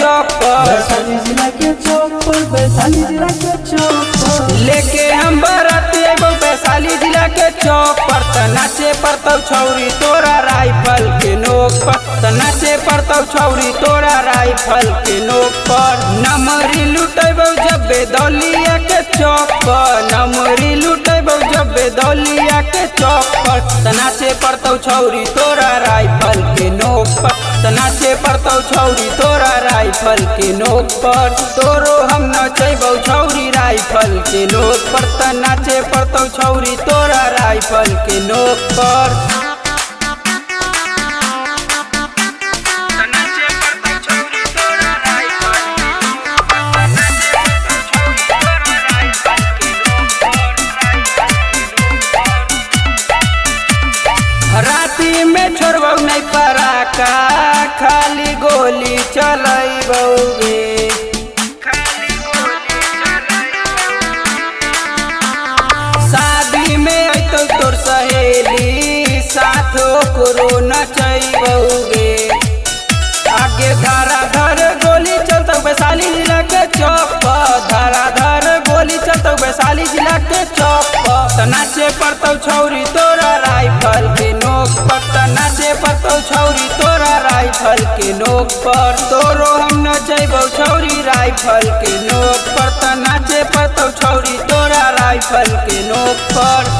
चौक पर, वैशाली जिला के चौक पर, वैशाली जिला के चौक पर लेके हम बराती एगो वैशाली जिला के चौक पर। नाचे पड़तौ छौरी तोरा राइफल के नोक पर, नाचे पड़तौ छौरी तोरा राइफल के नोक पर। नमरी लुटेबौ जब दौलिया के चौक पर, नमरी लुटेबौ जब दौलिया के चौक पर। नाचे पड़तौ छौरी तोरा राइफल के नोक पर, नाचे पड़तौ छौरी तोरा राइफल के नोक पर। तोरो हम नचैबौ छौरी राइफल के नोक पर, नाचे पड़तौ छौरी तोरा राइफल के नोक पर। राती में छोड़बौ नहीं पराका, खाली गोली चलैबौगे। शादी में अइतौ तोर सहेली, साथ ओकरो नचैबौगे। आगे धारा धर गोली चलतौ वैशाली जिला के चौक पर, धारा धर गोली चलतौ वैशाली जिला के चौक पर। नाचे पड़तौ छौरी तोरा राइफल के नोक पर, नाचे पड़तौ छौरी तोरा राइफल के नोक पर। तोरो हम नचैबौ छौरी राइफल के नोक पर, नाचे पड़तौ छौरी तोरा राइफल के नोक पर।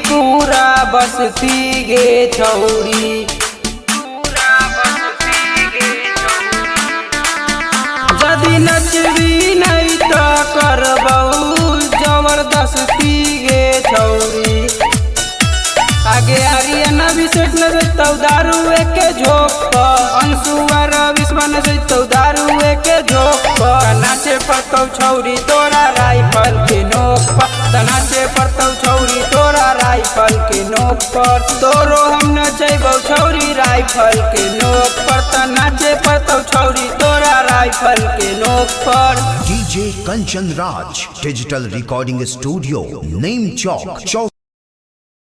पूरा बस्ती गे छौरी, यदि नचबी नहीं तो करबौ जबरदस्ती गे छौरी। आगे आर्यन अभिषेक नचैतौ दारू के झोंक पर, अंशुआ विश्व नचैतौ दारू के झोंक पर। नाचे पड़तौ छौरी तोरा राइफल के नोक पर, नाचे पड़तौ छौरी तोरा राइफल के नोक पर। तोरो हम नचैबौ छौरी राइफल के नोक पर, नाचे पड़तौ छौरी तोरा राइफल के नोक पर। DJ Kanchan Raj, Digital Recording Studio, Name Chowk,